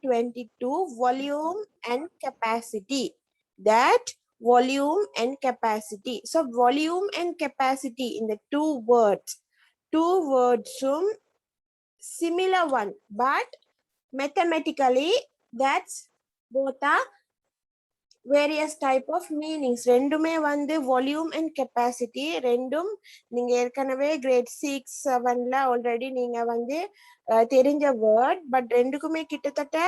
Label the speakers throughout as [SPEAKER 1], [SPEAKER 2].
[SPEAKER 1] 22, volume and capacity. That volume and capacity. So volume and capacity in the two words similar one, but mathematically that's both are various type of meanings. ரெண்டுமே வந்து volume and capacity ரெண்டும் நீங்க ஏற்கனவே grade 6 7ல already நீங்க வந்து தெரிஞ்ச word, but ரெண்டுக்குமே கிட்டத்தட்ட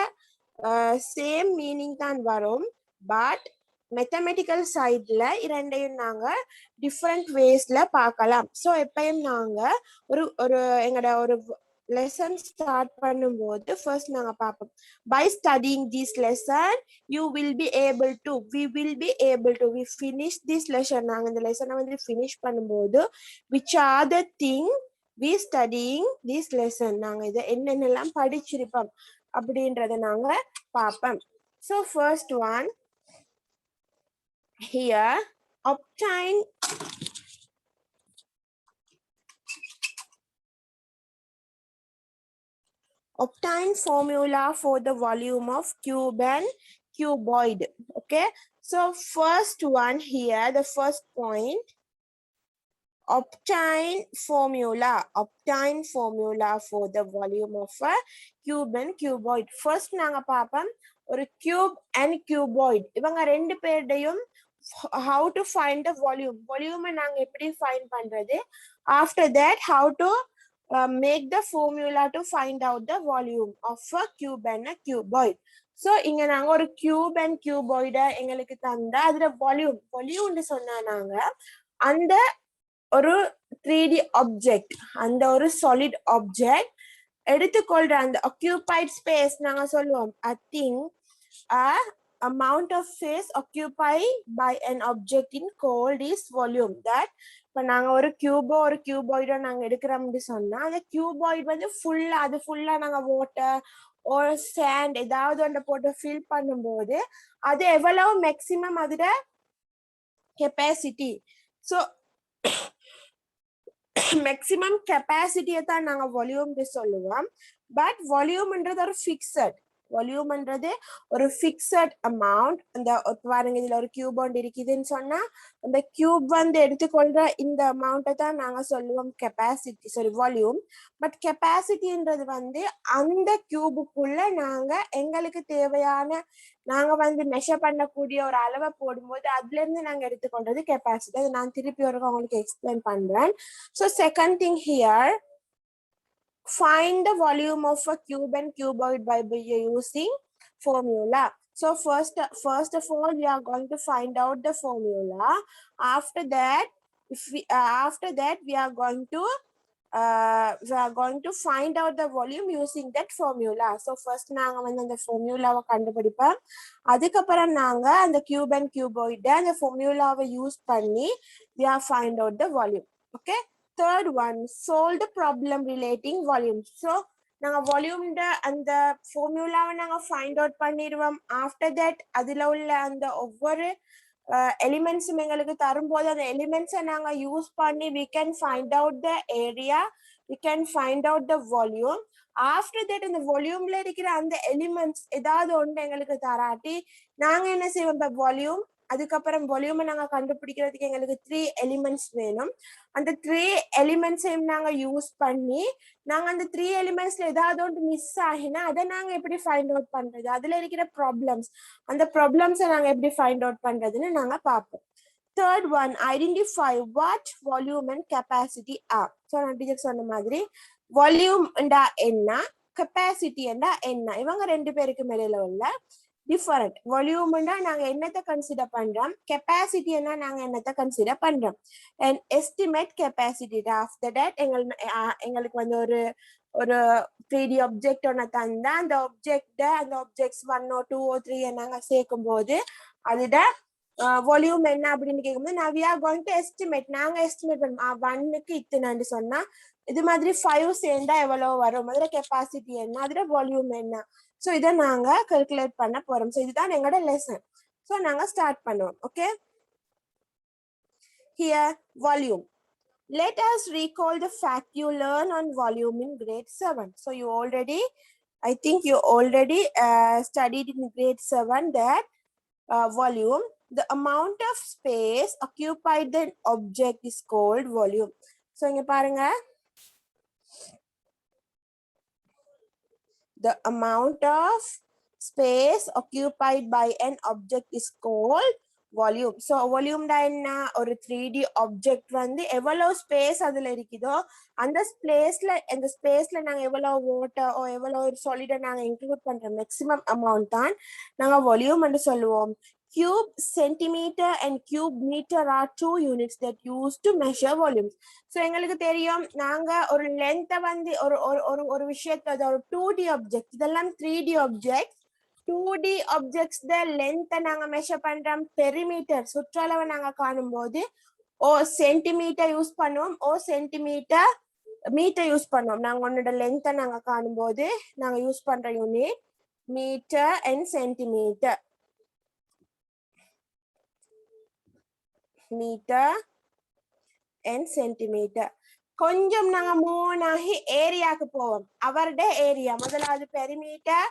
[SPEAKER 1] சேம் மீனிங் தான் வரும். பட் மெத்தமெட்டிக்கல் சைட்ல இரண்டையும் நாங்க டிஃப்ரெண்ட் வேஸ்ல பார்க்கலாம். ஸோ எப்பயும் நாங்க ஒரு ஒரு எங்களோட ஒரு lesson start பண்ணும்போது first நாங்க பார்ப்போம். By studying this lesson you will be able to, we finish this lesson. நாங்க இந்த லெசனை வந்து finish பண்ணும்போது which are the thing we studying this lesson, நாங்க இதை என்னென்னலாம் படிச்சிருப்போம் அப்படின்றத நாங்க பார்ப்போம். So first one here, obtain formula for the volume of cube and cuboid. Okay, so first one here, the first point, obtain formula for the volume of a cube and cuboid. First நாங்க பார்ப்போம் ஒரு cube and cuboid இவங்க ரெண்டு பேருடையும் how to find the volume நாங்க எப்படி find பண்றது, after that how to make the formula to find out the volume of a cube and a cuboid. So இங்க நாங்க ஒரு cube and cuboid எங்களுக்கு தந்தா அதுல volume சொன்னா நாங்க அந்த ஒரு 3D ஆப்ஜெக்ட், அந்த ஒரு solid ஆப்ஜெக்ட் எடுத்துக்கொள்ற அந்த occupied space நாங்க சொல்லுவோம் a thing, a amount of space occupied by an object in called is volume. That இப்ப நாங்க ஒரு கியூபோ ஒரு கியூபாய்டோ நாங்க எடுக்கிறோம்னு சொன்னா அந்த கியூபாய்டு வந்து ஃபுல்லா நாங்க வாட்டர் ஒரு சாண்ட் ஏதாவது ஒன்றை போட்டு ஃபில் பண்ணும்போது அது எவ்வளவு மேக்சிமம் அதோட கெப்பாசிட்டி. ஸோ மேக்சிமம் கெப்பாசிட்டியை தான் நாங்க வால்யூம்னு சொல்லுவோம். பட் வால்யூம்ன்றது ஒரு ஃபிக்ஸட், வால்யூம்ன்றது ஒரு ஃபிக்ஸட் அமௌண்ட். அந்த பாருங்க இதுல ஒரு கியூப் ஒன்று இருக்குதுன்னு சொன்னா அந்த கியூப் வந்து எடுத்துக்கொள்ற இந்த அமௌண்ட்டை தான் நாங்க சொல்லுவோம் கெப்பாசிட்டி, சாரி வால்யூம். பட் கெப்பாசிட்டின்றது வந்து அந்த கியூபுக்குள்ள நாங்க எங்களுக்கு தேவையான நாங்க வந்து மெஷர் பண்ணக்கூடிய ஒரு அளவை போடும்போது அதுல இருந்து நாங்க எடுத்துக்கொள்றது கெப்பாசிட்டி. அது நான் திருப்பி ஒரு உங்களுக்கு எக்ஸ்பிளைன் பண்றேன். So second thing here, find the volume of a cube and cuboid by using formula. So first of all we are going to find out the formula. After that we are going to find out the volume using that formula. So first நாங்க வந்து அந்த formulaவை கண்டுபிடிப்போம். அதுக்கப்புறம் நாங்க அந்த cube and cuboid அந்த formulaவை use பண்ணி we are find out the volume. Okay, third one, solve the problem relating volume. So நாங்க volume அந்த formulaவை நாங்க find out பண்ணிடுவோம். After that அதுல உள்ள அந்த ஒவ்வொரு elements எங்களுக்கு தரும்போது அந்த elements நாங்க யூஸ் பண்ணி we can find out the area, we can find out the volume. After that இந்த வால்யூம்ல இருக்கிற அந்த எலிமெண்ட்ஸ் ஏதாவது ஒன்று எங்களுக்கு தராட்டி நாங்க என்ன செய்வோம், வால்யூம் அதுக்கப்புறம் வால்யூமை நாங்க கண்டுபிடிக்கிறதுக்கு எங்களுக்கு 3 எலிமெண்ட்ஸ் வேணும். அந்த 3 எலிமெண்ட்ஸையும் நாங்க யூஸ் பண்ணி நாங்க அந்த 3 எலிமெண்ட்ஸ்ல ஏதாவது ஒன்று மிஸ் ஆகினா அதை நாங்க எப்படி ஃபைண்ட் அவுட் பண்றது, அதுல இருக்கிற ப்ராப்ளம்ஸ் அந்த ப்ராப்ளம்ஸை நாங்க எப்படி ஃபைண்ட் அவுட் பண்றதுன்னு நாங்க பார்ப்போம். Third one, identify what volume and capacity are. So நான் டீச்சர் சொன்ன மாதிரி வால்யூம் என்றா என்ன, கெப்பாசிட்டி என்றா என்ன, இவங்க ரெண்டு பேருக்கு மேல உள்ள டிஃபரண்ட். வால்யூம்னா நாங்க என்னத்தை கன்சிடர் பண்றோம், கெப்பாசிட்டினா நாங்க என்னத்தை கன்சிடர் பண்றோம். And estimate capacity. After that எங்களுக்கு வந்து ஒரு 3D ஆப்ஜெக்ட் ஒன்று தந்தா அந்த ஆப்ஜெக்ட்ஸ் 1 or 2 or 3 நாங்க சேர்க்கும் போது அதோட வால்யூம் என்ன அப்படின்னு கேட்கும்போது நான் we are going to estimate, நாங்க எஸ்டிமேட் பண்ணுவோம் 1க்கு இத்தனைன்னு சொன்னா இது மாதிரி 5 சேர்ந்தா எவ்வளவு வரும், அதோட கெப்பாசிட்டி என்ன, அதோட வால்யூம் என்ன. ஸோ இதை நாங்க கால்குலேட் பண்ண போறோம். ஸோ இதுதான் எங்களோட லெசன். ஸோ நாங்க ஸ்டார்ட் பண்ணுவோம். Okay, here volume. Let us recall the fact you learn on volume in grade 7. So you already I think you already studied in grade 7 that volume, the amount of space occupied by an object is called volume. So இங்க பாருங்க, the amount of space occupied by an object is called volume. So volume da enna ஒரு 3D object வந்து எவ்வளவு space அதுல இருக்குதோ அந்த ஸ்பேஸ்ல நாங்க எவ்வளவு வாட்டர் ஓ எவ்வளவு சாலிட நாங்க இன்க்ளூட் பண்ற மேக்ஸிமம் அமௌண்ட் தான் நாங்க வால்யூம் என்று சொல்லுவோம். Cube, centimeter and cube meter are two units that used to measure volumes. So எங்களுக்கு தெரியும் நாங்க ஒரு லென்த்தை வந்து ஒரு ஒரு ஒரு விஷயத்தை ஒரு 2D ஆப்ஜெக்ட், இதெல்லாம் 3D object. 2D objects the length நாங்க மெஷர் பண்றோம், பெரிமீட்டர் சுற்றளவை நாங்க காணும்போது ஓ சென்டிமீட்டர் யூஸ் பண்ணுவோம், ஓ சென்டிமீட்டர் மீட்டர் யூஸ் பண்ணுவோம். நாங்க உன்னோட லென்த்தை நாங்க காணும்போது நாங்க யூஸ் பண்ற unit meter and centimeter. Meter and centimeter. கொஞ்சம் நாங்க மூவ் ஆகி ஏரியாக்கு போவோம். அவருடைய ஏரியா முதலாவது பெரிமீட்டர்,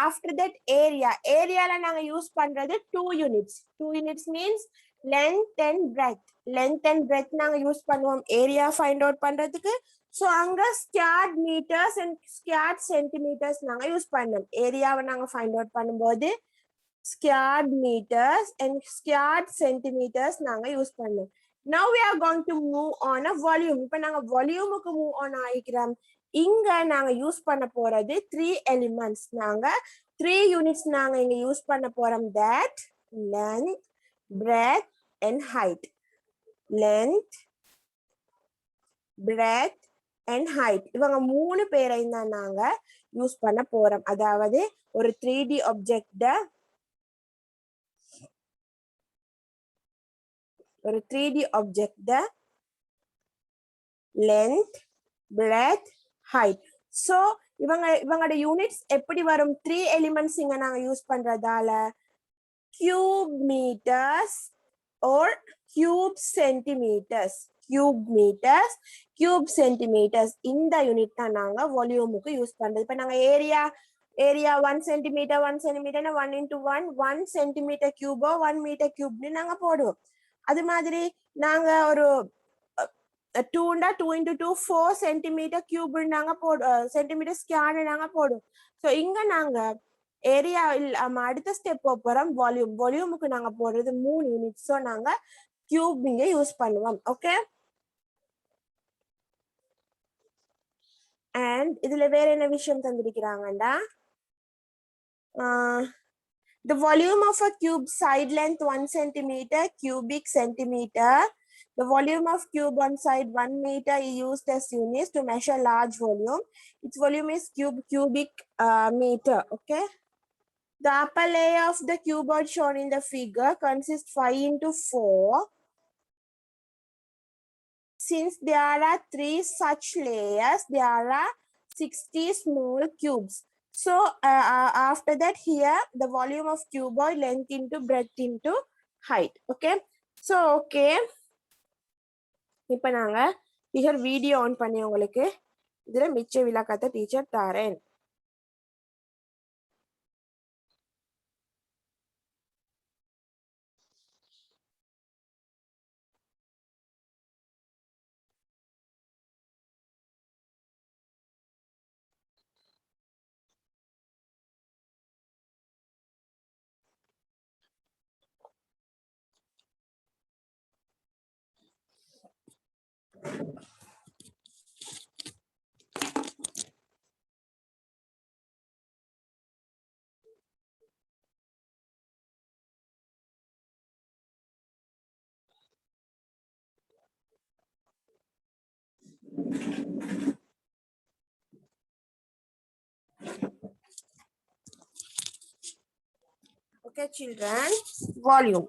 [SPEAKER 1] ஆஃப்டர் தட் ஏரியா. ஏரியால நாங்க யூஸ் பண்றது 2 units. 2 units means length and breadth. Length and breadth நாங்க யூஸ் பண்ணுவோம் ஏரியா ஃபைண்ட் அவுட் பண்றதுக்கு. ஸோ அங்க square meters and square centimeters நாங்க யூஸ் பண்ணோம். ஏரியாவை நாங்க ஃபைண்ட் அவுட் பண்ணும்போது squared meters and squared centimeters நாங்க யூஸ் பண்ணோம். Now we are going to move on a volume. இப்ப நாங்க வால்யூமுக்கு மூவ் ஆன் ஆயிக்கிறோம். இங்க நாங்க யூஸ் பண்ண போறது 3 எலிமெண்ட்ஸ். நாங்க 3 யூனிட்ஸ் நாங்க இங்க யூஸ் பண்ண போறோம். that length, breadth and height. length, breadth and height. இவங்க 3 பேரை தான் நாங்க யூஸ் பண்ண போறோம். அதாவது ஒரு 3D ஆப்ஜெக்ட் ஒரு 3D object the length, breadth, height. So இவங்களோட யூனிட்ஸ் எப்படி வரும்? 3 எலிமெண்ட்ஸ் இங்க நாங்க use பண்றதால cube meters or cube centimeters. cube meters, cube centimeters இந்த யூனிட் தான் நாங்க வால்யூமுக்கு யூஸ் பண்றது. இப்ப நாங்க area 1 centimeter 1 centimeter 1 into 1 centimeter cube 1 meter cube நாங்க போடுவோம். அது மாதிரி நாங்க ஒரு 2 into 2 4 சென்டிமீட்டர் கியூப் நாங்க சென்டிமீட்டர் ஸ்கொயர் நாங்க போடுவோம். ஸோ இங்க நாங்க ஏரியா அடுத்த ஸ்டெப் போறோம் வால்யூம். வால்யூமுக்கு நாங்க போடுறது 3 யூனிட்ஸ். ஸோ நாங்க கியூப் இங்க யூஸ் பண்ணுவோம். ஓகே, அண்ட் இதுல வேற என்ன விஷயம் தந்திருக்கிறாங்கடா, the volume of a cube side length 1 centimeter cubic centimeter. The volume of cube on side 1 meter is used as units to measure large volume. Its volume is cubic meter. Okay. The upper layer of the cuboid shown in the figure consists 5 into 4. Since there are 3 such layers, there are 60 small cubes. So after that here the volume of cuboid length into breadth into height. Okay, so okay, இப்ப நாங்க here video on பண்ணி உங்களுக்கு இதுல மிச்ச விளக்கத்தை teacher தரேன். Okay, children, volume.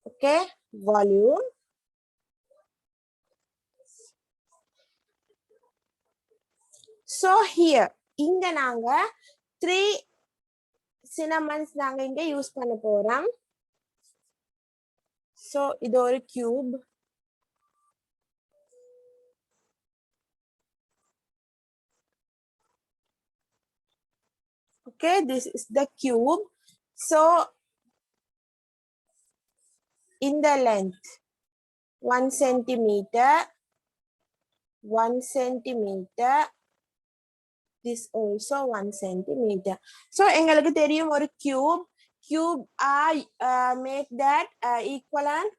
[SPEAKER 1] Okay, volume. So here இங்க நாங்க 3 சினமன்ஸ் நாங்க இங்க யூஸ் பண்ண போறோம். So இது ஒரு cube, Okay, this is the cube. So in the length 1 centimeter, 1 centimeter, this also 1 centimeter. So எங்களுக்கு தெரியும் ஒரு cube make that equivalent.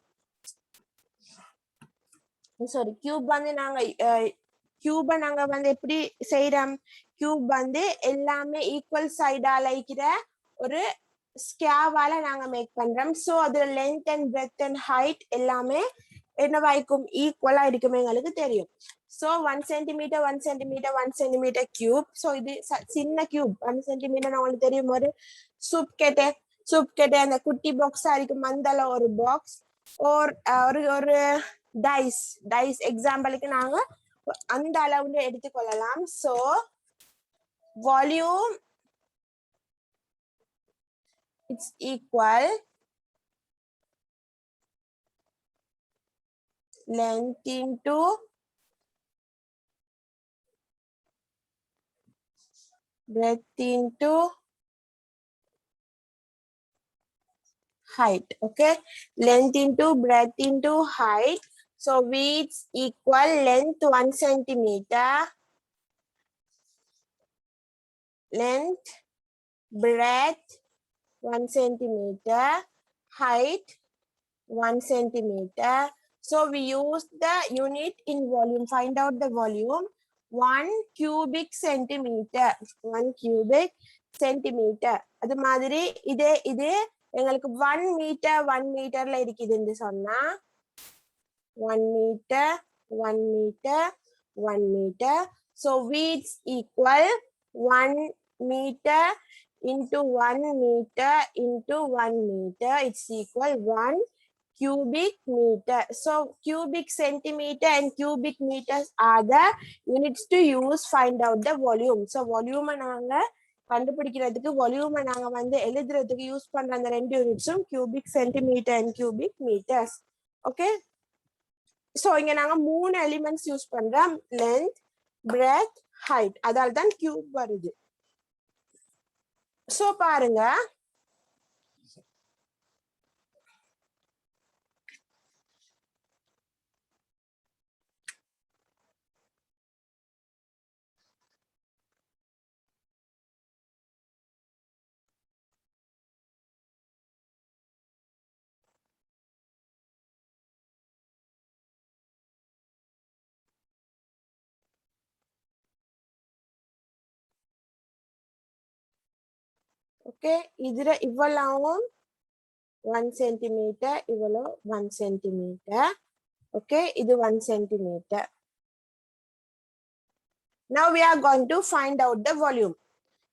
[SPEAKER 1] Sorry, cube வந்து நாங்க cube நாங்க வந்து எப்படி செய்றோம்? Cube வந்து எல்லாமே ஈக்குவல் சைடால இருக்கிற ஒரு ஸ்கேவால நாங்க மேக் பண்றோம். சோ அதுல length and breadth and height எல்லாமே என்னவாய்க்கும் ஈக்குவலா இருக்குமே எங்களுக்கு தெரியும். So 1 centimeter, 1 centimeter, 1 centimeter cube. So இது சின்ன cube 1 centimeter உங்களுக்கு தெரியும் ஒரு சூப் கேட்டே அந்த குட்டி பாக்ஸா இருக்கும் மந்தல ஒரு பாக்ஸ் ஒரு டைஸ் எக்ஸாம்பிளுக்கு நாங்க அந்த அளவுல எடுத்துக்கொள்ளலாம். So volume it's equal length into breadth into height. Okay, length into breadth into height. So width equal length 1 centimeter, length, breadth 1 centimeter, height 1 centimeter. So we use the unit in volume. Find out the volume. 1 cubic centimeter. 1 cubic centimeter. அது மாதிரி இது எங்களுக்கு 1 metre 1 மீட்டர்ல இருக்குதுன்னு சொன்னா 1 meter 1 meter 1 meter. So width equal 1 meter into 1 meter into 1 meter. It's equal 1 cubic meter. So cubic centimeter and cubic meters are the units to use find out the volume. So volume நாங்க கண்டுபிடிக்கிறதுக்கு volume நாங்க வந்து எழுதுறதுக்கு use பண்ற அந்த ரெண்டு யூனிட்ஸும் cubic centimeter and cubic meters. Okay, so இங்க நாங்க மூணு எலிமெண்ட்ஸ் யூஸ் பண்றோம், length, breadth, height. அதால தான் cube வருது. So பாருங்க, okay, இதுல இவ்வளவும் 1 centimeter, இவ்வளோ 1 centimeter. Okay, இது 1 centimeter. Now we are going to find out the volume.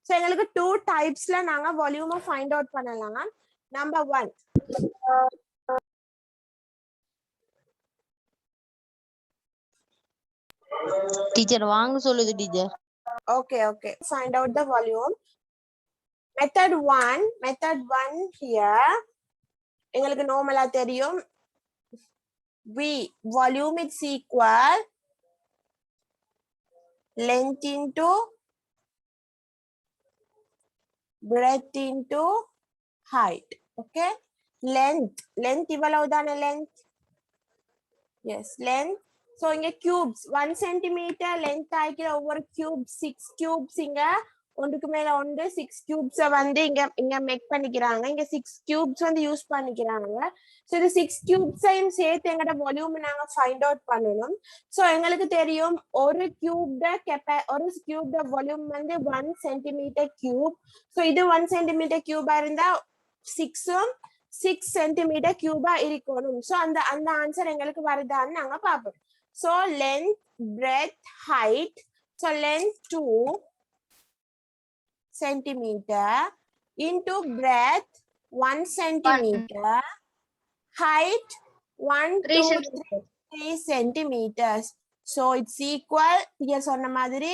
[SPEAKER 1] So எங்களுக்கு two typesல நாங்க volume find out பண்ணலாம். Number 1.
[SPEAKER 2] டீச்சர் வாங்க சொல்லுது teacher.
[SPEAKER 1] Okay, find out the volume. Method 1 here எங்களுக்கு நார்மலா தெரியும் volume is equal length into breadth into height. Okay, length இவ்வளவு தானே length. Yes, length. So இங்க cubes 1 centimeter length ஆகிற ஒவ்வொரு cube 6 cubes இங்க ஒன்றுக்கு மேல ஒன்று 6 cubes வந்து இங்க மேக் பண்ணிக்கிறாங்க. இங்க 6 cubes வந்து யூஸ் பண்ணிக்கிறாங்க. So இந்த 6 cubes-ஐயும் சேர்த்து எங்கட வால்யூம் நாங்க ஃபைண்ட் அவுட் பண்ணணும். So எங்களுக்கு தெரியும் ஒரு கியூப்ட வால்யூம் வந்து 1 centimeter cube. So இது 1 centimeter cube-ஆ இருந்தா 6 centimeter cube-ஆ இருக்கணும். So அந்த ஆன்சர் எங்களுக்கு வருதான்னு நாங்க பார்ப்போம். So length, breadth, height. So length 2 centimeter into breadth 1 centimeter, height 3 centimeters. So it's equal, here சொன்ன மாதிரி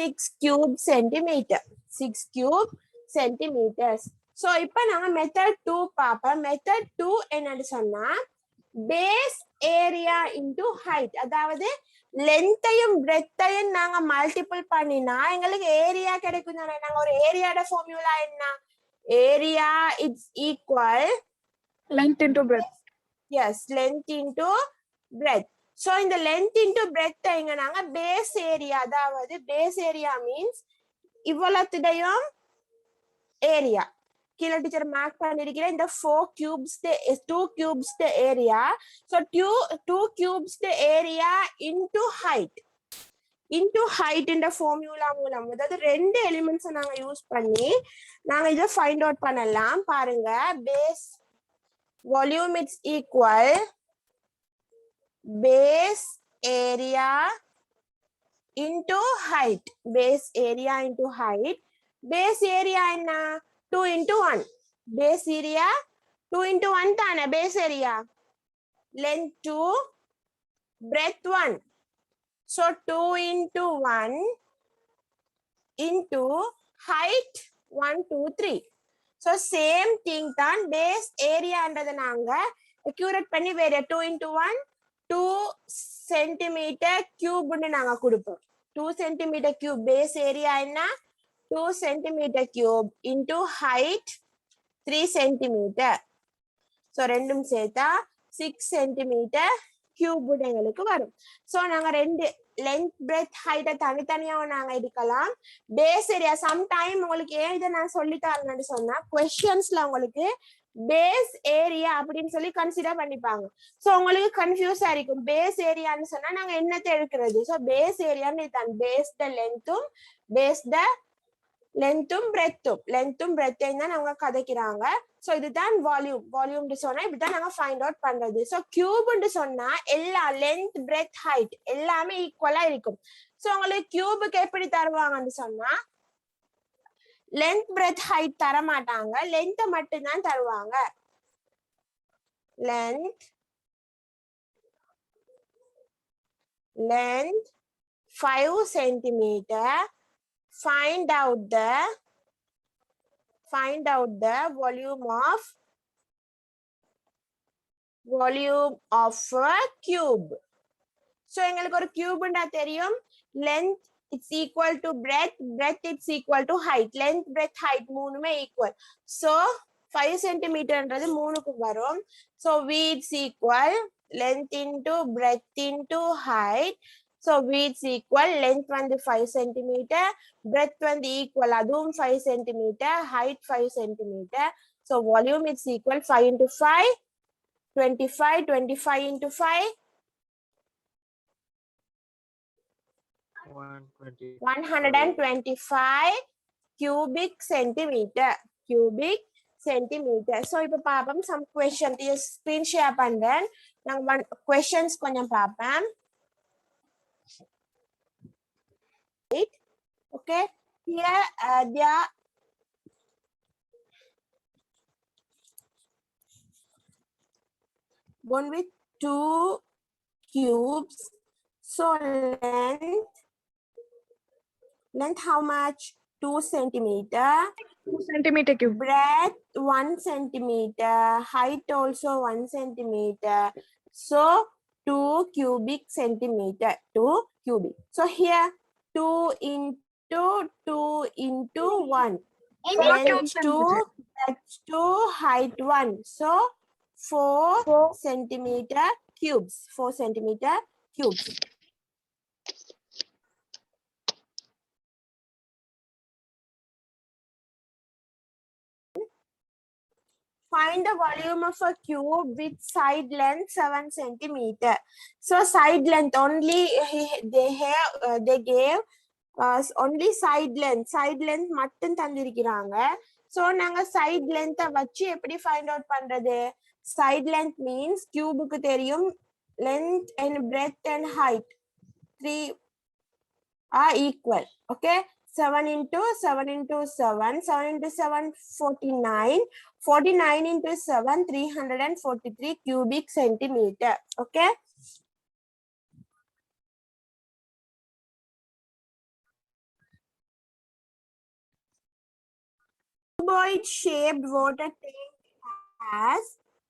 [SPEAKER 1] 6 cube centimeter. 6 cube centimeters. So இப்ப நாங்க method 2 பாப்போம். Method 2 என்னன்னு சொன்னா base area into height. அதாவது லென்த்தையும் பிரெத்தையும் நாங்க மல்டிபிள் பண்ணினா எங்களுக்கு ஏரியா கிடைக்கும் தானே. நாங்க ஒரு ஏரியாட ஃபார்முலா என்ன? Area it's equal
[SPEAKER 3] length into breadth.
[SPEAKER 1] yes, length into breadth. So இந்த length into breadth இங்க நாங்க base area, அதாவது base area means இவ்வளவுடையும் ஏரியா கீழே டீச்சர் மார்க் பண்ணிருக்கிறேன். இந்த 4 cubes 2 cubes area. so 2 cubes area into height இந்த formula மூலம், அதாவது ரெண்டு எலிமெண்ட்ஸ் நாங்க யூஸ் பண்ணி நாங்க இதை ஃபைண்ட் அவுட் பண்ணலாம். பாருங்க, base volume it's equal base area into height. Base area into height. Base area என்ன? 2 into 1. Base area 2 into 1 தானே base area. Length 2, breadth 1. So 2 into 1 into height 1, 2, 3. So same thing தான் base area என்றதை நாங்க accurate பண்ணி வேற 2 into 1 2 centimeter cube நாங்க கொடுப்போம். 2 centimeter cube base area என்ன? 2 centimeter cube into height 3 centimeter. So ரெண்டும் சேர்த்தா 6 centimeter cube எங்களுக்கு வரும். So நாங்க ரெண்டு length breadth height தனித்தனியாக நாங்க எடுக்கலாம். base area sometime உங்களுக்கு ஏன் இதை நான் சொல்லி தரேன்னு சொன்னா questionsல உங்களுக்கு பேஸ் ஏரியா அப்படின்னு சொல்லி கன்சிடர் பண்ணிப்பாங்க. சோ உங்களுக்கு கன்ஃபியூஸ் ஆயிருக்கும். பேஸ் ஏரியான்னு சொன்னா நாங்க என்னத்தை எடுக்கிறது? சோ பேஸ் ஏரியான்னு தான் பேஸ் த லென்த்தும் பிரெத்தும் தான் அவங்க கதைக்கிறாங்க. சோ இதுதான் வால்யூம் சொன்னா இப்படிதான் நாங்க ஃபைண்ட் அவுட் பண்றது. சோ கியூப்னு சொன்னா எல்லா லென்த் பிரெத் ஹைட் எல்லாமே ஈக்குவலா இருக்கும். சோ உங்களுக்கு கியூபுக்கு எப்படி தருவாங்கன்னு சொன்னா length breadth height தர மாட்டாங்க, length மட்டும் தான் தருவாங்க. length 5 centimeter. Find out the volume of a cube. So எங்களுக்கு ஒரு கியூப்னா தெரியும், length it's equal to breadth it's equal to height. Length, breadth, height மூணுமே equal. So 5 centimeter என்றது மூணுக்கு வரும். So V is equal length into breadth into height. So V is equal length வந்து 5 centimeter, breadth வந்து equal அதுவும் 5 centimeter, height 5 centimeter. So volume is equal 5 into 5 25 into 5 125 cubic centimeter. So இப்ப பாப்போம் some questions. screen share பண்றேன். நாங்க questions கொஞ்சம் பாப்போம். Okay, here there one with 2 cubes. So length how much? 2 centimeter.
[SPEAKER 3] 2 centimeter cube.
[SPEAKER 1] Breadth 1 centimeter. Height also 1 centimeter. So 2 cubic centimeter. 2 cubic. So here 2 into 2 into 1. Length 2, breadth 2, height 1. So 4 centimeter cubes. 4 centimeter cubes. Find the volume of a cube with side length 7 centimeter. So side length only they gave us only side length. Side length மட்டும் தந்திருக்கிறாங்க. So நாங்க side length வச்சு எப்படி find out பண்றது? Side length means cubeக்கு தெரியும் length and breadth and height 3 are equal. Okay, 7 into 7 into 7, 7 into 7 49, 49 into 7 343 cubic centimeter. Okay, cuboid shaped water tank has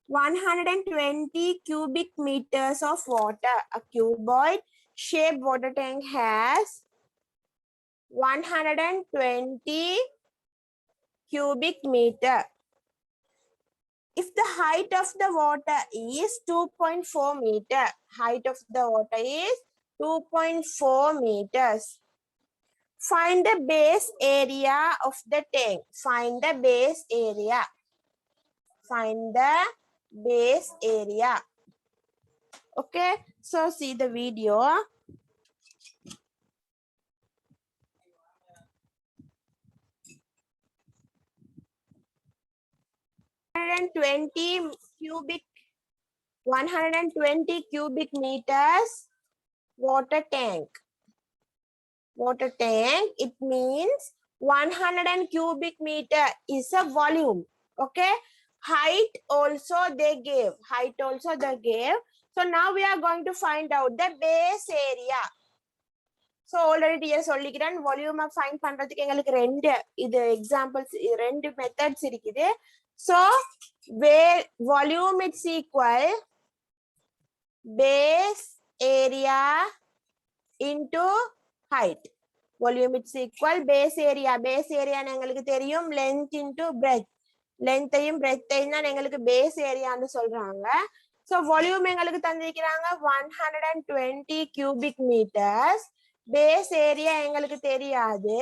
[SPEAKER 1] 120 cubic meters of water. A cuboid shaped water tank has 120 cubic meter. If the height of the water is 2.4 meter, height of the water is 2.4 meters. Find the base area of the tank. Find the base area. Find the base area. Okay, so see the video. 120 cubic meters water tank. Water tank, it means 100 cubic meter is a volume. Okay, height also they gave. Height also they gave. So now we are going to find out the base area. So already teacher சொல்லிக்கிறேன் volume find பண்றதுக்கு எங்களுக்கு ரெண்டு இது examples ரெண்டு methods இருக்குது. So where volume is equal base area into height. Volume is equal base area. Base area எங்களுக்கு தெரியும் length into breadth. Length ஐயும் breadth ஐயும் தான் எங்களுக்கு base area ன்னு சொல்றாங்க. So volume எங்களுக்கு தந்திருக்கிறாங்க 120 cubic meters. Base area எங்களுக்கு தெரியாது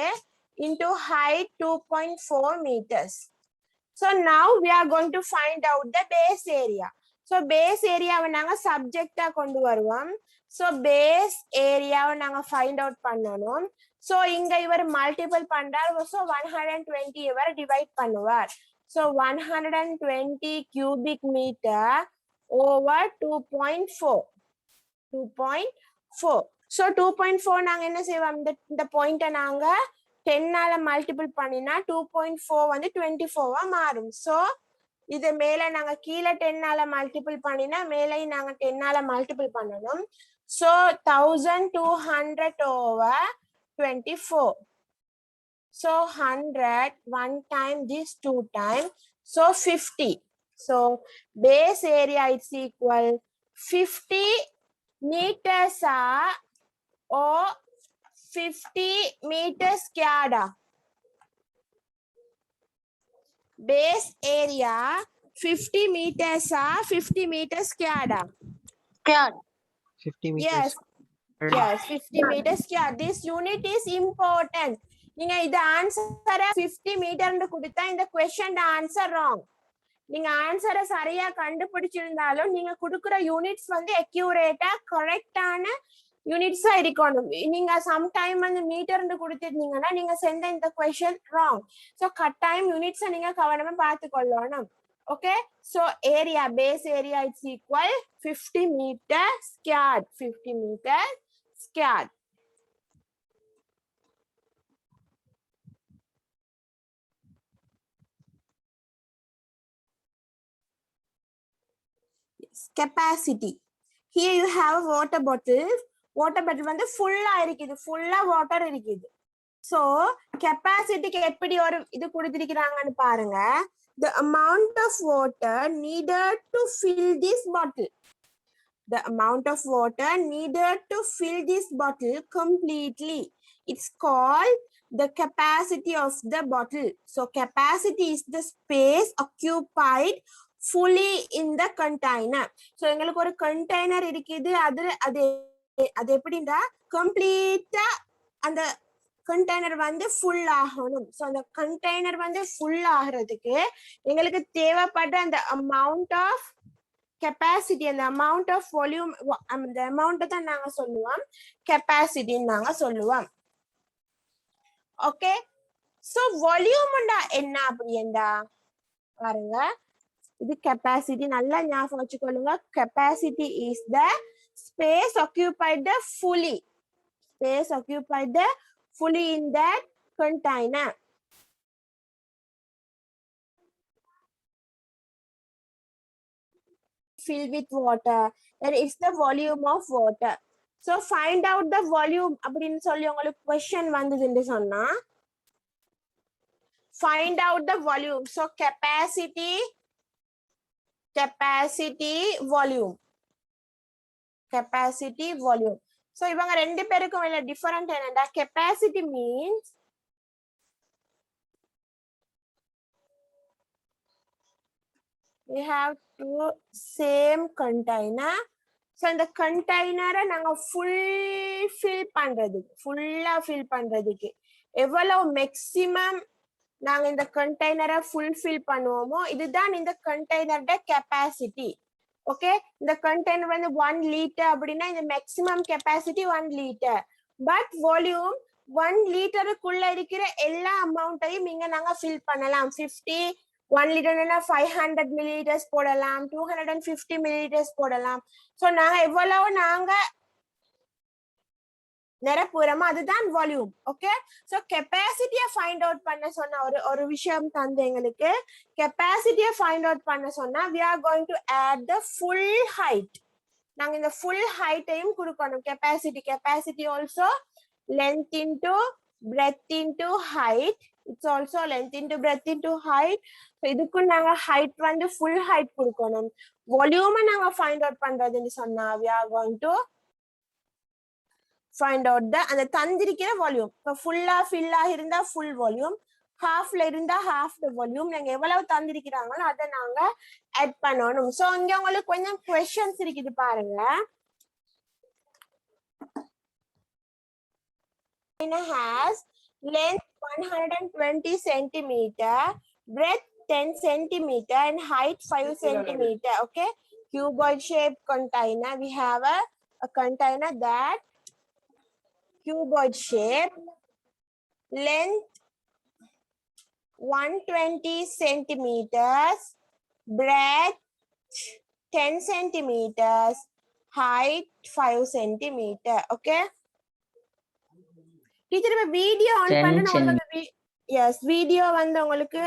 [SPEAKER 1] into height 2.4 meters. So now we are going to find out the base area. So base area நாங்க subject கொண்டு வருவோம். So base area நாங்க find out பண்ணனும். So இங்க இவர் multiple பண்றார். So 120 இவர் divide பண்ணுவார். So 120 cubic meter over 2.4. 2.4. So 2.4 நாங்க என்ன செய்வோம் இந்த பாயிண்ட நாங்க 10 ஆல மல்டிபிள் பண்ணினா 2.4 வந்து 24 ஆ மாறும். So இது மேல நாங்க கீழ 10 ஆல மல்டிபிள் பண்ணினா மேலையும் நாங்க 10 ஆல மல்டிபிள் பண்ணனும். So 1200 over 24. So 100 one time this two time. So 50. So base area is equal 50 meters or 50 meters squared. Base area 50 meters 50 meters squared.
[SPEAKER 2] Squared.
[SPEAKER 4] 50 meters.
[SPEAKER 1] Yes. Yes, 50 meters squared. This unit is important. நீங்க இது ஆன்சரை 50 மீட்டர்னு கொடுத்தா இந்த question answer wrong. நீங்க ஆன்சரை சரியா கண்டுபிடிச்சிருந்தாலும் நீங்க கொடுக்கிற யூனிட்ஸ் வந்து அக்யூரேட்டா கரெக்டான யூனிட்ஸா இருக்கணும். நீங்க சம் டைம் வந்து மீட்டர்னு கொடுத்திருந்தீங்கன்னா நீங்க செஞ்ச இந்த क्वेश्चन wrong. So கட்டாயம் யூனிட்ஸை நீங்க கவனமா பார்த்து கொள்ளணும். Okay, so area base area is equal 50 meter squared. 50 meter squared. Capacity. Here you have a water bottle. Water bottle வந்து ஃபுல்லா இருக்குது. ஃபுல்லா வாட்டர் இருக்குது. So capacity க்கு எப்படி ஒரு இது கொடுத்திருக்காங்கன்னு பாருங்க. The amount of water needed to fill this bottle. The amount of water needed to fill this bottle completely. It's called the capacity of the bottle. So capacity is the space occupied fully in the container. So எங்களுக்கு ஒரு container இருக்குது. அது எப்படின்னா கம்ப்ளீட்டா அந்த container வந்து full ஆகணும். So அந்த கண்டெய்னர் வந்து ஃபுல் ஆகிறதுக்கு எங்களுக்கு தேவைப்படுற அந்த அமௌண்ட் ஆஃப் கெப்பாசிட்டி, அந்த அமௌண்ட் ஆஃப் வால்யூம், அந்த அமௌண்ட்டை தான் நாங்க சொல்லுவோம் கெப்பாசிட்டின்னு நாங்க சொல்லுவோம். ஓகே, ஸோ வால்யூம்டா என்ன அப்படின்னா பாருங்க, இது கெப்பாசிட்டி நல்லா ஞாபகம் வச்சுக்கொள்ளுங்க. Capacity is the space occupied the fully. Space occupied the fully in that container. Filled with water. Then it's the volume of water. So find out the volume அப்படின்னு சொல்லி உங்களுக்கு question வந்ததுன்னு சொன்னா find out the volume. So capacity capacity volume. Capacity volume. So இவங்க ரெண்டு பேருக்கும் உள்ள different என்னடா, capacity means we have two same container. So இந்த கண்டெய்னரை நாங்க full fill பண்றதுக்கு எவ்வளவு மேக்ஸிமம் நாங்க இந்த கண்டெய்னரை fulfill பண்ணுவோமோ இதுதான் இந்த கண்டெய்னரோட கெபாசிட்டி. ஓகே, இந்த கண்டெய்னர் வந்து 1 liter அப்படின்னா இந்த maximum capacity 1 liter. But volume 1 லிட்டருக்குள்ள இருக்கிற எல்லா அமௌண்ட்டையும் இங்க நாங்க ஃபில் பண்ணலாம். 50 1 லிட்டர்னா 500 milliliters போடலாம், 250 milliliters போடலாம். சோ நாங்க எவ்வளவு நாங்க நிரப்புறோமோ அதுதான் வால்யூம். ஓகே, சோ கெபாசிட்டியை ஃபைண்ட் அவுட் பண்ண சொன்ன ஒரு விஷயம் தந்து எங்களுக்கு. கெபாசிட்டியை ஃபைண்ட் அவுட் பண்ண சொன்னா we are going to add the full height. நாங்க இந்த full height-ஐயும் கொடுக்கணும். Capacity also length into breadth into height. It's also length into breadth into height. So இதுக்கு நாங்க height வந்து full height கொடுக்கணும். வால்யூமை நாங்க ஃபைண்ட் அவுட் பண்றதுன்னு சொன்னா we are going to find out the அந்த தந்திருக்கிற வால்யூம். இப்போ ஃபுல்லா ஃபில் ஆகிருந்தா ஃபுல் வால்யூம், ஹாஃப்ல இருந்தா ஹாஃப் த வால்யூம். நாங்க எவ்வளவு தந்திருக்கிறாங்களோ அதை நாங்க ஆட் பண்ணணும். சோ இங்க உங்களுக்கு கொஞ்சம் questions இருக்குது பாருங்க. has length 120 centimeter, breadth 10 centimeter and height 5 centimeter. Okay, cuboid shaped container. We have a container that cuboid shape, length 120 centimeters, breadth 10 centimeters, height 5 centimeter. Okay, teacher இப்ப வீடியோ ஆன் பண்ணனும். உங்களுக்கு S video வந்து உங்களுக்கு